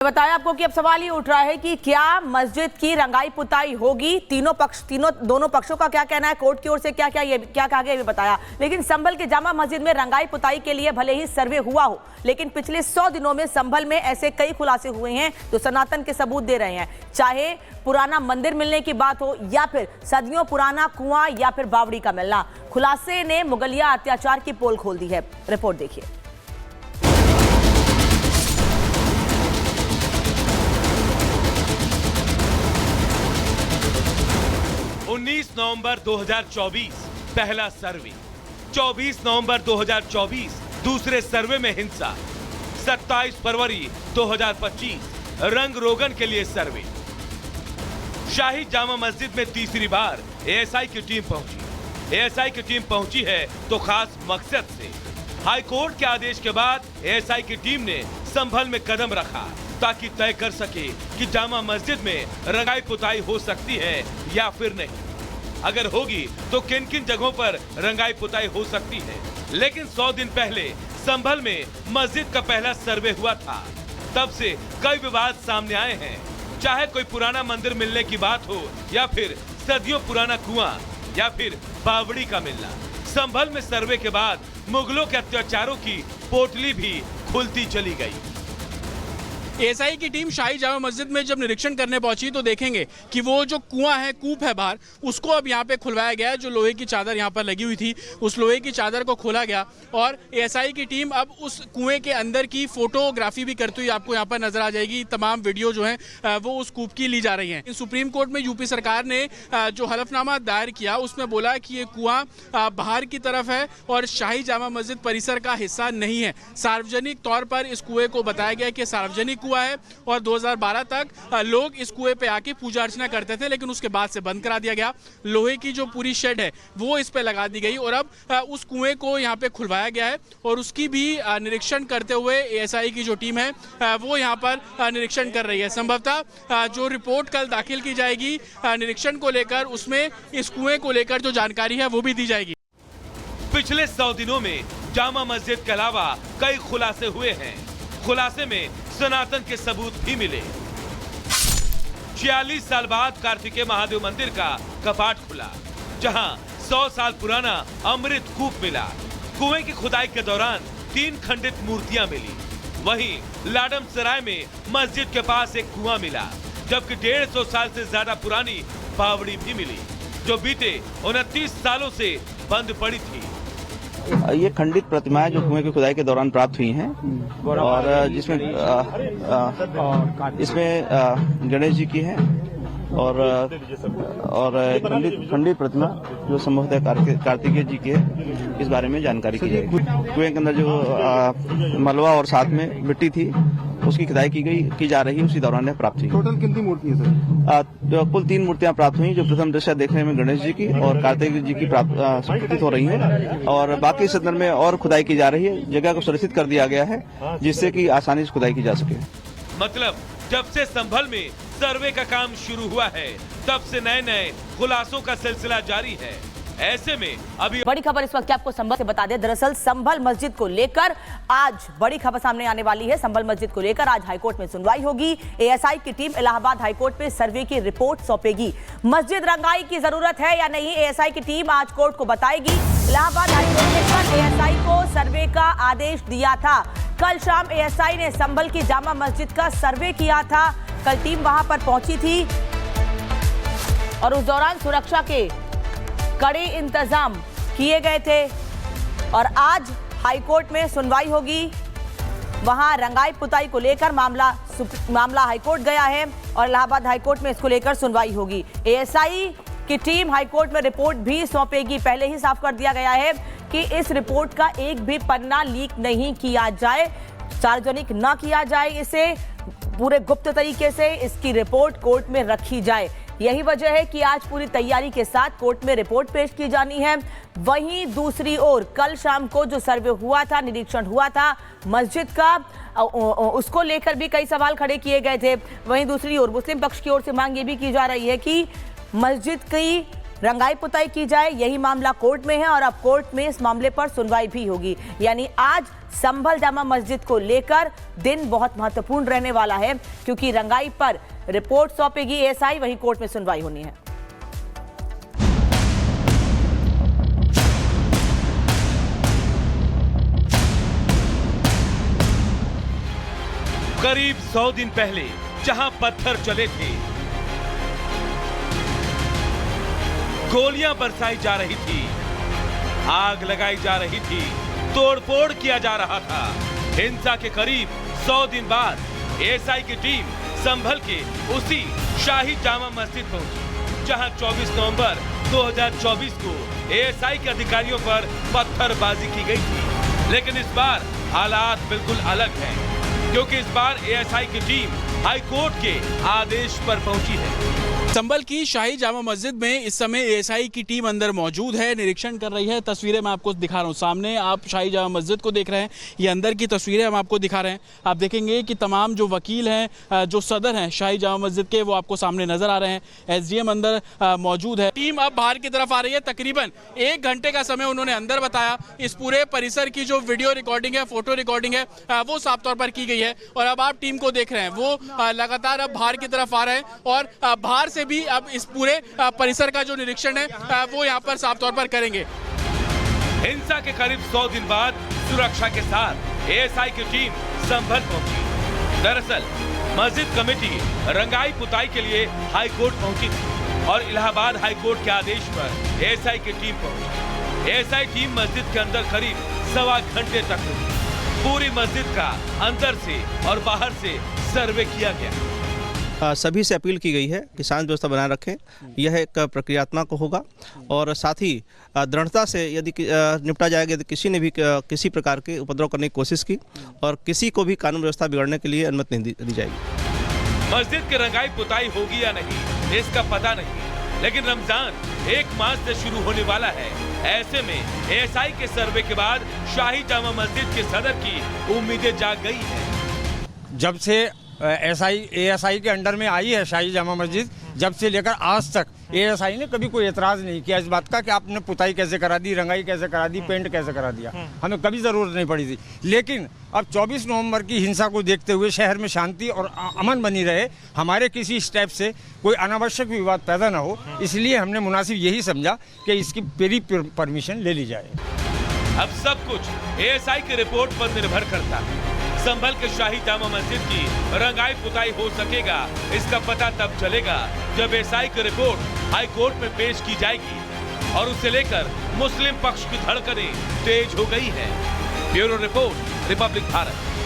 बताया आपको कि अब सवाल ये उठ रहा है कि क्या मस्जिद की रंगाई पुताई होगी। दोनों पक्षों का क्या कहना है, कोर्ट की ओर से क्या कहा गया ये बताया। लेकिन संभल के जामा मस्जिद में रंगाई पुताई के लिए भले ही सर्वे हुआ हो, लेकिन पिछले 100 दिनों में संभल में ऐसे कई खुलासे हुए हैं जो सनातन के सबूत दे रहे हैं। चाहे पुराना मंदिर मिलने की बात हो या फिर सदियों पुराना कुआं या फिर बावड़ी का मिलना, खुलासे ने मुगलिया अत्याचार की पोल खोल दी है। रिपोर्ट देखिए। 19 नवंबर 2024 पहला सर्वे, 24 नवंबर 2024 दूसरे सर्वे में हिंसा, 27 फरवरी 2025 रंग रोगन के लिए सर्वे। शाही जामा मस्जिद में तीसरी बार एएसआई की टीम पहुंची। एएसआई की टीम पहुंची है तो खास मकसद से। हाई कोर्ट के आदेश के बाद एएसआई की टीम ने संभल में कदम रखा ताकि तय कर सके कि जामा मस्जिद में रंगाई पुताई हो सकती है या फिर नहीं। अगर होगी तो किन किन जगहों पर रंगाई पुताई हो सकती है। लेकिन 100 दिन पहले संभल में मस्जिद का पहला सर्वे हुआ था। तब से कई विवाद सामने आए हैं। चाहे कोई पुराना मंदिर मिलने की बात हो या फिर सदियों पुराना कुआं या फिर बावड़ी का मिलना, संभल में सर्वे के बाद मुगलों के अत्याचारों की पोटली भी खुलती चली गई। एएसआई की टीम शाही जामा मस्जिद में जब निरीक्षण करने पहुंची तो देखेंगे कि वो जो कुआं है, कूप है बाहर, उसको अब यहाँ पे खुलवाया गया है। जो लोहे की चादर यहाँ पर लगी हुई थी, उस लोहे की चादर को खोला गया और एएसआई की टीम अब उस कुएं के अंदर की फोटोग्राफी भी करती हुई आपको यहाँ पर नजर आ जाएगी। तमाम वीडियो जो है वो उस कूप की ली जा रही है। सुप्रीम कोर्ट में यूपी सरकार ने जो हलफनामा दायर किया उसमें बोला कि ये कुआं बाहर की तरफ है और शाही जामा मस्जिद परिसर का हिस्सा नहीं है। सार्वजनिक तौर पर इस कुएं को बताया गया कि सार्वजनिक कुआं है और 2012 तक लोग इस कुएं पे आके पूजा अर्चना करते थे, लेकिन उसके बाद से बंद करा दिया गया। लोहे की जो पूरी शेड है वो इस पे लगा दी गई और अब उस कुएं को यहाँ पे खुलवाया गया है और उसकी भी निरीक्षण करते हुए एएसआई की जो टीम है वो यहाँ पर निरीक्षण कर रही है। संभवतः जो रिपोर्ट कल दाखिल की जाएगी निरीक्षण को लेकर, उसमें इस कुएं को लेकर जो जानकारी है वो भी दी जाएगी। पिछले 100 दिनों में जामा मस्जिद के अलावा कई खुलासे हुए हैं। खुलासे में सनातन के सबूत भी मिले। 46 साल बाद कार्तिकेय महादेव मंदिर का कपाट खुला, जहां 100 साल पुराना अमृत कूप मिला। कुएं की खुदाई के दौरान 3 खंडित मूर्तियां मिली। वहीं लाडम सराय में मस्जिद के पास एक कुआं मिला, जबकि 150 साल से ज्यादा पुरानी बावड़ी भी मिली, जो बीते 29 सालों से बंद पड़ी थी। ये खंडित प्रतिमाएं जो कुएं की खुदाई के दौरान प्राप्त हुई हैं और जिसमें इसमें गणेश जी की है और खंडित प्रतिमा जो संभवतः कार्तिकेय जी की है, इस बारे में जानकारी की जाएगी। कुएं के अंदर जो मलबा और साथ में मिट्टी थी उसकी खुदाई की जा रही है, उसी दौरान प्राप्त हुई। टोटल कितनी मूर्तियां सर? कुल 3 मूर्तियां प्राप्त हुई, जो प्रथम दृष्टया देखने में गणेश जी की और कार्तिक जी की प्रतीत हो रही हैं और बाकी इस अंदर में और खुदाई की जा रही है। जगह को सुरक्षित कर दिया गया है जिससे कि आसानी से खुदाई की जा सके। मतलब जब से संभल में सर्वे का काम शुरू हुआ है, तब से नए खुलासों का सिलसिला जारी है। ऐसे में अभी बड़ी खबर इस वक्त आपको संभल से बता दें। दरअसल संभल मस्जिद को लेकर आज बड़ी खबर सामने आने वाली है। संभल मस्जिद को लेकर आज हाईकोर्ट में सुनवाई होगी। एएसआई की टीम इलाहाबाद हाईकोर्ट में सर्वे की रिपोर्ट सौंपेगी। मस्जिद रंगाई की जरूरत है या नहीं, एएसआई की टीम आज कोर्ट को बताएगी। इलाहाबाद हाईकोर्ट ने कल एएसआई को सर्वे का आदेश दिया था। कल शाम एएसआई ने संभल की जामा मस्जिद का सर्वे किया था। कल टीम वहां पर पहुंची थी और उस दौरान सुरक्षा के कड़े इंतजाम किए गए थे और आज हाईकोर्ट में सुनवाई होगी। वहां रंगाई पुताई को लेकर मामला हाईकोर्ट गया है और इलाहाबाद हाईकोर्ट में इसको लेकर सुनवाई होगी। एएसआई की टीम हाईकोर्ट में रिपोर्ट भी सौंपेगी। पहले ही साफ कर दिया गया है कि इस रिपोर्ट का एक भी पन्ना लीक नहीं किया जाए, सार्वजनिक न किया जाए, इसे पूरे गुप्त तरीके से इसकी रिपोर्ट कोर्ट में रखी जाए। यही वजह है कि आज पूरी तैयारी के साथ कोर्ट में रिपोर्ट पेश की जानी है। वहीं दूसरी ओर कल शाम को जो सर्वे हुआ था, निरीक्षण हुआ था मस्जिद का, उसको लेकर भी कई सवाल खड़े किए गए थे। वहीं दूसरी ओर मुस्लिम पक्ष की ओर से मांग ये भी की जा रही है कि मस्जिद की रंगाई पुताई की जाए, यही मामला कोर्ट में है और अब कोर्ट में इस मामले पर सुनवाई भी होगी। यानी आज संभल जामा मस्जिद को लेकर दिन बहुत महत्वपूर्ण रहने वाला है, क्योंकि रंगाई पर रिपोर्ट सौंपेगी एएसआई, वहीं कोर्ट में सुनवाई होनी है। करीब 100 दिन पहले जहां पत्थर चले थे, गोलियां बरसाई जा रही थी, आग लगाई जा रही थी, तोड़फोड़ किया जा रहा था, हिंसा के करीब 100 दिन बाद एएसआई की टीम संभल के उसी शाही जामा मस्जिद पहुंची, जहां 24 नवंबर 2024 को एएसआई के अधिकारियों पर पत्थरबाजी की गई थी। लेकिन इस बार हालात बिल्कुल अलग हैं, क्योंकि इस बार एएसआई की टीम हाई कोर्ट के आदेश पर पहुंची है। संभल की शाही जामा मस्जिद में इस समय एएसआई की टीम अंदर मौजूद है, निरीक्षण कर रही है। तस्वीरें मैं आपको दिखा रहा हूं, सामने आप शाही जामा मस्जिद को देख रहे हैं, ये अंदर की तस्वीरें हम आपको दिखा रहे हैं। आप देखेंगे कि तमाम जो वकील हैं, जो सदर हैं शाही जामा मस्जिद के, वो आपको सामने नजर आ रहे हैं। एसडीएम अंदर मौजूद है। टीम अब बाहर की तरफ आ रही है। तकरीबन 1 घंटे का समय उन्होंने अंदर बताया। इस पूरे परिसर की जो वीडियो रिकॉर्डिंग है, फोटो रिकॉर्डिंग है, वो साफ तौर पर की गई है। और अब आप टीम को देख रहे हैं, वो लगातार अब बाहर की तरफ आ रहे हैं और बाहर से भी अब इस पूरे परिसर का जो निरीक्षण है वो यहाँ पर साफ तौर पर करेंगे। हिंसा के करीब 100 दिन बाद सुरक्षा के साथ एएसआई की टीम संभल पहुंची। दरअसल मस्जिद कमेटी रंगाई पुताई के लिए हाई कोर्ट पहुंची थी और इलाहाबाद हाई कोर्ट के आदेश पर एएसआई की टीम पहुंची। एएसआई टीम मस्जिद के अंदर करीब 1.25 घंटे तक रुकी। पूरी मस्जिद का अंदर से और बाहर से सर्वे किया गया। सभी से अपील की गई है कि शांति व्यवस्था बनाए रखें। यह एक प्रक्रियात्मक होगा और साथ ही दृढ़ता से यदि निपटा जाएगा। यदि किसी ने भी किसी प्रकार के उपद्रव करने की कोशिश की और किसी को भी कानून व्यवस्था बिगड़ने के लिए अनुमति नहीं दी जाएगी। मस्जिद की रंगाई पुताई होगी या नहीं, इसका पता नहीं, लेकिन रमजान 1 मार्च से शुरू होने वाला है। ऐसे में एएसआई के सर्वे के बाद शाही जामा मस्जिद के सदर की उम्मीदें जाग गई है। जब से एएसआई के अंडर में आई है शाही जामा मस्जिद, जब से लेकर आज तक एएसआई ने कभी कोई एतराज नहीं किया इस बात का कि आपने पुताई कैसे करा दी, रंगाई कैसे करा दी, पेंट कैसे करा दिया। हमें कभी जरूरत नहीं पड़ी थी। लेकिन अब 24 नवंबर की हिंसा को देखते हुए शहर में शांति और अमन बनी रहे, हमारे किसी स्टेप से कोई अनावश्यक विवाद पैदा न हो, इसलिए हमने मुनासिब यही समझा कि इसकी पूरी परमिशन ले ली जाए। अब सब कुछ एएसआई की रिपोर्ट पर निर्भर करता है। संभल के शाही जामा मस्जिद की रंगाई पुताई हो सकेगा, इसका पता तब चलेगा जब एएसआई की रिपोर्ट हाई कोर्ट में पेश की जाएगी और उसे लेकर मुस्लिम पक्ष की धड़कनें तेज हो गई है। Bureau report, Republic Bharat.